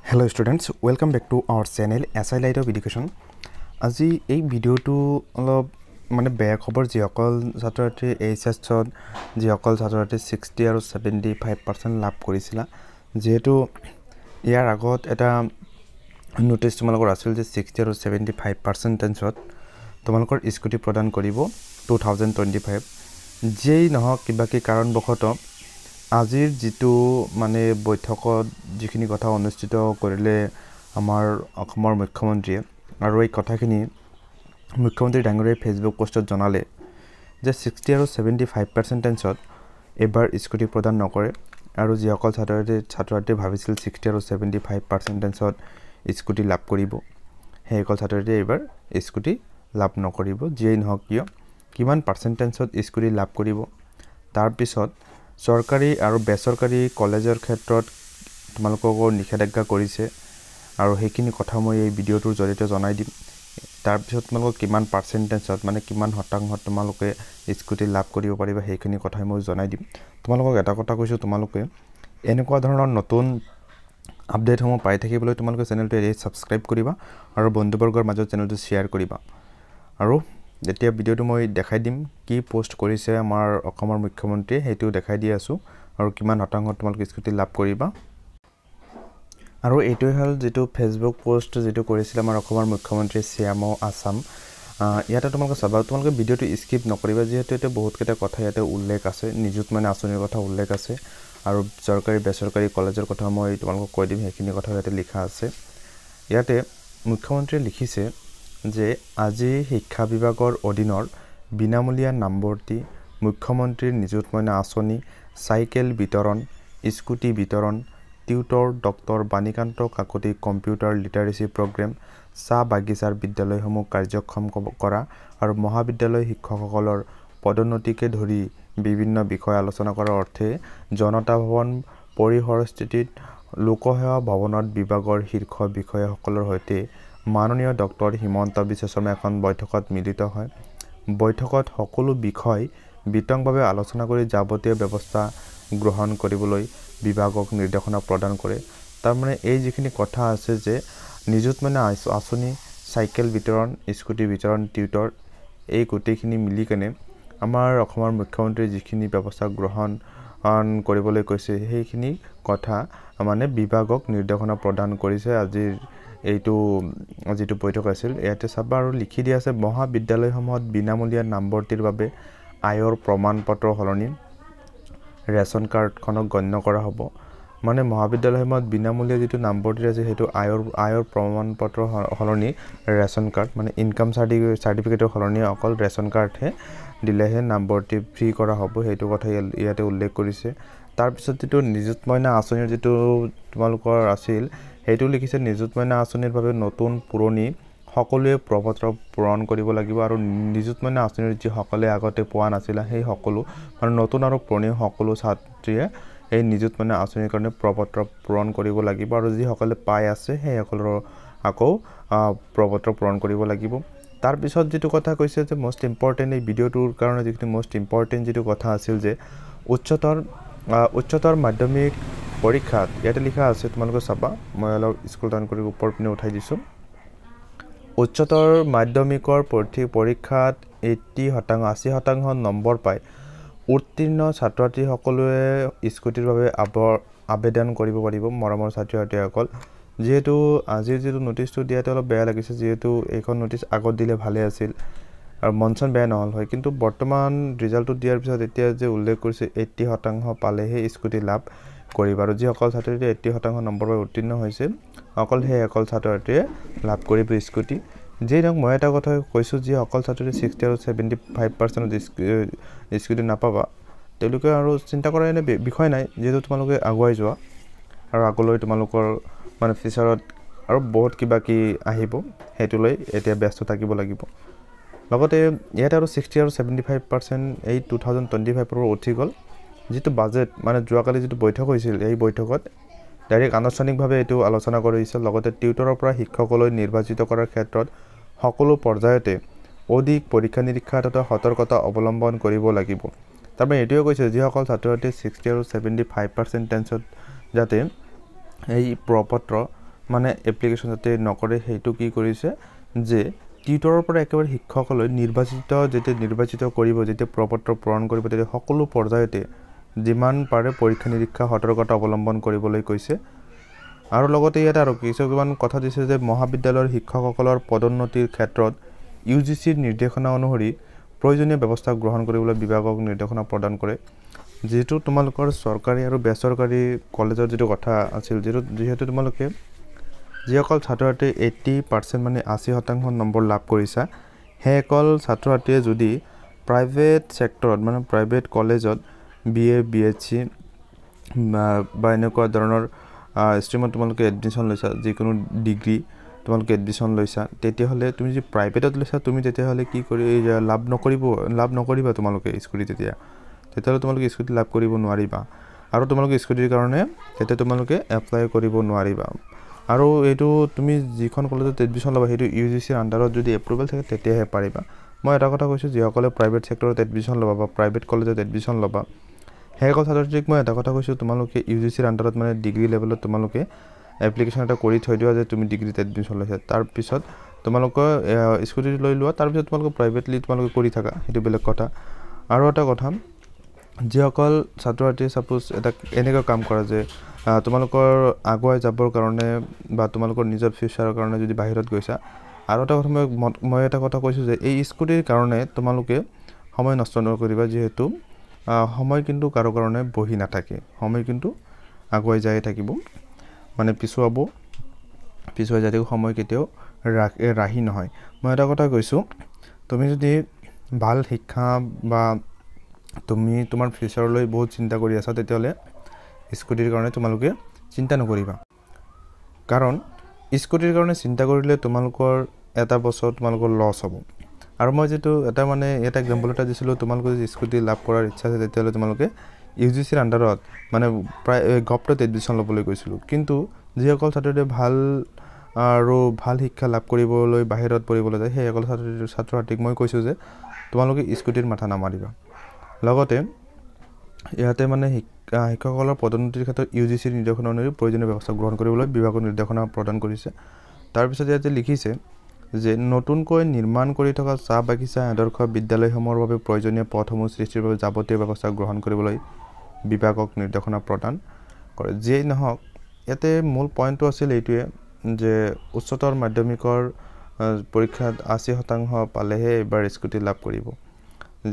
Hello students, welcome back to our channel SI Light of Education. আজি এই ভিডিওটো অলপ মানে বেয়া খবৰ যে অকল ছাত্ৰছাত্ৰী এইচএস ত যে অকল ছাত্ৰছাত্ৰী 60 আৰু 75% লাভ কৰিছিল যেহেতু ইয়াৰ আগত এটা নোটিছ তোমালোকৰ আছিল যে 60 আৰু 75% ত তোমালোকৰ স্কুটি প্ৰদান কৰিব 2025 যেই নহক কিবা কি কাৰণবশত আজিৰ যেটো মানে বৈঠকত যিখিনি কথা অনুষ্ঠিত কৰিলে আমাৰ অসমৰ মুখ্যমন্ত্ৰীয়ে আৰু এই কথাখিনি মুখ্যমন্ত্ৰী ডাঙৰীয়াই ফেসবুক পোষ্টত জনালে যে 60 আৰু 75% ত এবাৰ স্কুটি প্ৰদান নকৰে আৰু যি অকল ছাত্ৰছাত্ৰী ভাবিছিল 60 আৰু 75% ত স্কুটি লাভ কৰিব সেই অকল ছাত্ৰছাত্ৰী এবাৰ স্কুটি লাভ নকৰিব যেই নহক কিয় কিমান পাৰ্চেন্টেজত স্কুটি লাভ কৰিব তাৰ পিছত সৰকাৰি আৰু বেসৰকাৰি কলেজৰ ক্ষেত্ৰত তোমালোকক নিষেধাজ্ঞা কৰিছে আৰু হেকিনি কথা মই এই ভিডিওটোৰ জৰিয়তে জনাই দিম তাৰ পিছত তোমালোকক কিমান পাৰ্চেন্টেজত মানে কিমান শতাংশত তোমালোকে স্কুটি লাভ কৰিব পাৰিবা হেকিনি কথা মই জনাই দিম তোমালোকক এটা কথা কৈছো তোমালোকে এনেকুৱা ধৰণৰ নতুন আপডেট সমূহ পাই থাকিবলৈ তোমালোকে চেনেলটো সাবস্ক্ৰাইব কৰিবা আৰু বন্ধুবৰ্গৰ মাজত চেনেলটো শেয়াৰ কৰিবা আৰু এতিয়া ভিডিওটো মই দেখাই দিম কি পোষ্ট কৰিছে আমাৰ অসমৰ মুখ্যমন্ত্ৰী হেতু দেখাই দি আছো আৰু কিমান শতাংশ তোমালোকে স্কুটি লাভ কৰিবা আৰু এইটোই হল যেটো ফেসবুক পোষ্ট যেটো কৰিছিল আমাৰ অসমৰ মুখ্যমন্ত্ৰী শ্যামো আসাম ইয়াতে তোমালোকে চাবা তোমালোকে ভিডিওটো স্কিপ নকৰিবা যেহেতু এটা বহুত কেটা কথা ইয়াতে উল্লেখ আছে নিযুত মানে আঁচনিৰ কথা উল্লেখ আছে আৰু সৰকাৰি বেসৰকাৰি কলেজৰ কথা মই তোমালোকক কৈ দিম হেখিনি কথা ইয়াতে লিখা আছে ইয়াতে মুখ্যমন্ত্ৰীয়ে লিখিছে যে আজি শিক্ষা বিভাগৰ অধীনৰ বিনামূলীয়া নামভৰ্তি মুখ্যমন্ত্ৰীৰ নিযুত মইনা আঁচনি সাইকেল বিতৰণ স্কুটি বিতৰণ tutor doctor Banikanta Kakati computer literacy programme সা বাগিচাৰ বিদ্যালয়সমূহ কাৰ্যক্ষম কৰা আৰু মহাবিদ্যালয় শিক্ষকসকলৰ পদোন্নতিকে ধৰি বিভিন্ন বিষয় আলোচনা কৰাৰ অৰ্থে জনতা ভৱন পৰিহৰস্থিতিত লোকসেৱা ভৱনত বিভাগৰ শীৰ্ষ বিষয়াসকলৰ সৈতে মাননীয় ডক্টৰ হিমন্ত বিশ্ব শৰ্মা এখন বৈঠকত মিলিত হয় বৈঠকত সকলো বিষয় বিতংভাৱে আলোচনা কৰি যাৱতীয় ব্যৱস্থা গ্ৰহণ কৰিবলৈ বিভাগক নিৰ্দেশনা প্ৰদান কৰে তাৰ মানে এই যিখিনি কথা আছে যে নিযুত মানে আঁচনি সাইকেল বিতৰণ স্কুটি বিতৰণ টিউটৰ এই গোটেইখিনি মিলি কেনে আমাৰ অসমৰ মুখ্যমন্ত্ৰী যিখিনি ব্যৱস্থা গ্ৰহণ কৰিবলৈ কৈছে সেইখিনি কথা মানে বিভাগক নিৰ্দেশনা প্ৰদান কৰিছে আজিৰ এইটো যেটো বৈঠক আছিল ইয়াতে চাবা আৰু লিখি দিয়া আছে মহাবিদ্যালয়সমূহত বিনামূলীয়া নামভৰ্তিৰ বাবে আয়ৰ প্ৰমাণপত্ৰ হলনি ৰেশন কাৰ্ডখনক গণ্য কৰা হ'ব মানে মহাবিদ্যালয়সমূহত বিনামূলীয়া যেটো নামভৰ্তি আছে হেতু আয়ৰ প্ৰমাণপত্ৰ হলনি ৰেশন কাৰ্ড মানে ইনকাম সাৰ্টিফিকেটৰ হলনি অকল ৰেশন কাৰ্ডহে দিলেহে নামভৰ্তি ফ্ৰী কৰা হ'ব হেতু কথা ইয়াতে উল্লেখ কৰিছে তাৰ পিছত যেটো নিযুত মইনা আঁচনিৰ যেটো তোমালোকৰ আছিল হেতু লিখিছে নিযুত মইনা আঁচনিৰ বাবে নতুন পুৰণি সকলোৱে প্ৰপত্ৰ পূৰণ কৰিব লাগিব আৰু নিযুত মইনা আঁচনিৰ যি সকলে আগতে পোৱা নাছিল সেই সকলো আৰু নতুন আৰু পুৰণি সকলো ছাত্ৰীয়ে এই নিযুত মইনা আঁচনিৰ কাৰণে প্ৰপত্ৰ পূৰণ কৰিব লাগিব আৰু যি সকলে পাই আছে সেই সকলৰ আকৌ প্ৰপত্ৰ পূৰণ কৰিব লাগিব তাৰ পিছত যেটো কথা কৈছে যে মোস্ট ইম্পৰ্টেন্ট এই ভিডিওটোৰ কাৰণে যেটো মোস্ট ইম্পৰ্টেন্ট যেটো কথা আছিল যে উচ্চতৰ মাধ্যমিক পৰীক্ষাত ইয়াতে লিখা আছে তোমালোকে চাবা মই অলপ স্ক্ৰল ডাউন কৰি ওপৰ পিনে উঠাই দিছো উচ্চতৰ মাধ্যমিকৰ পৰীক্ষাত 80% নম্বৰ পায় উত্তীৰ্ণ ছাত্ৰছাত্ৰী সকলোৱে স্কুটিৰ বাবে আবেদন কৰিব পাৰিব মৰমৰ ছাত্ৰছাত্ৰীসকল যেহেতু আজিৰ যেটো নোটিছটো দিয়াতে অলপ বেয়া লাগিছে যেহেতু এইখন নোটিছ আগত দিলে ভালে আছিল আৰু মনচন বেয়া নহল হয় কিন্তু বৰ্তমান ৰিজাল্টটো দিয়াৰ পিছত এতিয়া যে উল্লেখ কৰিছে 80% পালেহে স্কুটি লাভ কৰিব আৰু যি অকল ছাত্ৰছাত্ৰী 80% নম্বৰ পাই উত্তীৰ্ণ হৈছে অকল সেই অকল ছাত্ৰছাত্ৰীয়ে লাভ কৰিব স্কুটি যেই নহওক মই এটা কথা কৈছো যে অকল ছাত্ৰছাত্ৰী 60 আৰু 75% স্কুটি নাপাবা তেওঁলোকে আৰু চিন্তা কৰা এনে বিষয় নাই যেহেতু তোমালোকে আগুৱাই যোৱা আৰু আগলৈ তোমালোকৰ মানে ফিউচাৰত আৰু বহুত কিবা কি আহিব হেতুলৈ এতিয়া ব্যস্ত থাকিব লাগিব লগতে ইয়াত আৰু 60 আৰু 75% এই 2025 পৰা উঠি গল যেটো বাজেট মানে যোৱাকালি যেটো বৈঠক হৈছিল এই বৈঠকত ডাইৰেক্ট আনুষ্ঠানিকভাৱে এটো আলোচনা কৰিছিল লগতে টিউটৰৰ পৰা শিক্ষকলৈ নিৰ্বাচিত কৰাৰ ক্ষেত্ৰত সকলো পৰ্যায়তে অধিক পৰীক্ষা নিৰীক্ষা তথা সতৰ্কতা অৱলম্বন কৰিব লাগিব তাৰমানে এটোও কৈছে যে সকল ছাত্ৰছাত্ৰী 60 আৰু 75% যাতে এই প্ৰপত্ৰ মানে এপ্লিকেশ্যন যাতে নকৰে সেইটো কি কৰিছে যে টিউটৰৰ পৰা একেবাৰে শিক্ষকলৈ নিৰ্বাচিত কৰিব যেতিয়া প্ৰপত্ৰ পূৰণ কৰিব তেতিয়া সকলো পৰ্যায়তে যিমান পাৰে পৰীক্ষা নিৰীক্ষা সতৰ্কতা অৱলম্বন কৰিবলৈ কৈছে আৰু লগতে ইয়াত আৰু কিছুমান কথা দিছে যে মহাবিদ্যালয়ৰ শিক্ষকসকলৰ পদোন্নতিৰ ক্ষেত্ৰত ইউজিচিৰ নিৰ্দেশনা অনুসৰি প্ৰয়োজনীয় ব্যৱস্থা গ্ৰহণ কৰিবলৈ বিভাগক নিৰ্দেশনা প্ৰদান কৰে যেটো তোমালোকৰ চৰকাৰী আৰু বেচৰকাৰী কলেজৰ যেটো কথা আছিল যেহেতু তোমালোকে যিসকল ছাত্ৰ-ছাত্ৰী 80% মানে 80% নম্বৰ লাভ কৰিছা হেকল ছাত্ৰ-ছাত্ৰীয়ে যদি প্ৰাইভেট সেক্টৰত মানে প্ৰাইভেট কলেজত BA BSc বা এনেকুৱা ধৰণৰ ষ্ট্ৰীমত তোমালোকে এডমিশন লৈছা যিকোনো ডিগ্ৰী তোমালোকে এডমিশন লৈছা তেতিয়াহলে তুমি যদি প্ৰাইভেটত লৈছা তুমি তেতিয়াহলে কি কৰি লাভ নকৰিবা তোমালোকে স্কুটি তেতিয়াহলে তোমালোকে স্কুটি লাভ কৰিব নোৱাৰিবা আৰু তোমালোকে স্কুটিৰ কাৰণে তেতিয়া তোমালোকে এপ্লাই কৰিব নোৱাৰিবা আৰু এটো তুমি যিখন কলেজত এডমিশন লবা হেতু ইউজিচিৰ আন্ডাৰত যদি এপ্ৰুভেল থাকে তেতিয়াহে পাৰিবা মই এটা কথা কৈছো যে সকলে প্ৰাইভেট সেক্টৰত এডমিশন লবা বা প্ৰাইভেট কলেজত এডমিশন লবা হেই কথা ছাত্ৰছাত্ৰীক মই এটা কথা কৈছো তোমালোকে ইউজিচিৰ আন্ডাৰত মানে ডিগ্ৰী লেভেলত তোমালোকে এপ্লিকেশন এটা কৰি থৈ দিও যে তুমি ডিগ্ৰীত এডমিশন লৈছা তাৰ পিছত তোমালোকে স্কুটি লৈ লোৱা তাৰ পিছত তোমালোকে প্ৰাইভেটলি তোমালোকে কৰি থাকা হেতু বেলেগ কথা আৰু এটা কথা যিসকল ছাত্ৰ-ছাত্ৰী সাপোজ এটা এনেকা কাম কৰা যে তোমালোকৰ আগুৱাই যাবৰ কাৰণে বা তোমালোকৰ নিজৰ ফিউচাৰৰ কাৰণে যদি বাহিৰত গৈছা আৰু এটা কথা মই এটা কথা কৈছো যে এই স্কুটিৰ কাৰণে তোমালোকে সময় নষ্ট নকৰিবা যেহেতু সময় কিন্তু কাৰো কাৰণে বহি নাথাকে সময় কিন্তু আগুৱাই যায় থাকিব মানে পিছুৱাই যায় থাকিব সময় কেতিয়াও ৰাহি নহয় মই এটা কথা কৈছো তুমি যদি ভাল শিক্ষা বা তুমি তোমাৰ ফিউচাৰলৈ বহুত চিন্তা কৰি আছা তেতিয়ালে স্কুটিৰ কাৰণে তোমালোকে চিন্তা নকৰিবা কাৰণ স্কুটিৰ কাৰণে চিন্তা কৰিলে তোমালোকৰ এটা বছৰ তোমালোকৰ লছ হ'ব আৰু মই যেটো এটা মানে এটা এক্সাম্পল এটা দিছিলো তোমালোকে যদি স্কুটি লাভ কৰাৰ ইচ্ছা আছে তেতিয়ালে তোমালোকে ইউজিচিৰ আন্ডাৰত মানে প্ৰায় গপ্টত এডমিশন লবলৈ গৈছিলো কিন্তু যিসকল ছাত্ৰতে ভাল শিক্ষা লাভ কৰিবলৈ বাহিৰত পঢ়িবলৈ যায় সেই সকল ছাত্ৰছাত্ৰীক মই কৈছো যে তোমালোকে স্কুটিৰ মাথা নামাৰিবা লগতে ইয়াতে মানে শিক্ষকসকলৰ পদোন্নতিৰ ক্ষেত্ৰত ইউজিচিৰ নিৰ্দেশনা অনুসৰি প্ৰয়োজনীয় ব্যৱস্থা গ্ৰহণ কৰিবলৈ বিভাগৰ নিৰ্দেশনা প্ৰদান কৰিছে তাৰ পিছত ইয়াতে লিখিছে যে নতুনকৈ নিৰ্মাণ কৰি থকা চাহ বাগিচা আদৰ্শ বিদ্যালয়সমূহৰ বাবে প্ৰয়োজনীয় পথসমূহ সৃষ্টিৰ বাবে যাৱতীয় ব্যৱস্থা গ্ৰহণ কৰিবলৈ বিভাগক নিৰ্দেশনা প্ৰদান কৰে যে নহক ইয়াতে মূল পইণ্টটো আছিল এইটোৱে যে উচ্চতৰ মাধ্যমিকৰ পৰীক্ষাত 80% পালেহে এবাৰ স্কুটি লাভ কৰিব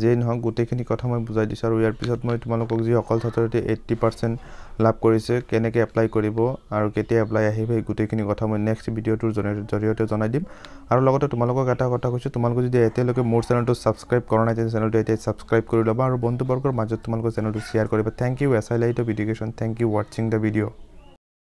যে নহক গোটেইখিনি কথা মই বুজাই দিছো আৰু ইয়াৰ পিছত মই তোমালোকক যি অকল ছাত্ৰছাত্ৰী 80% লাভ কৰিছে কেনেকৈ এপ্লাই কৰিব আৰু কেতিয়া এপ্লাই আহিব এই গোটেইখিনি কথা মই নেক্সট ভিডিওটোৰ জৰিয়তে জনাই দিম আৰু লগতে তোমালোকক এটা কথা কৈছো তোমালোকে যদি এতিয়ালৈকে মোৰ চেনেলটো সাবস্ক্ৰাইব কৰা নাই তেন্তে চেনেলটো এতিয়া সাবস্ক্ৰাইব কৰি লবা আৰু বন্ধুবৰ্গৰ মাজত তোমালোকৰ চেনেলটো শেয়াৰ কৰিবা থ্যাংক ইউ এছআইলাইট education thank you watching the video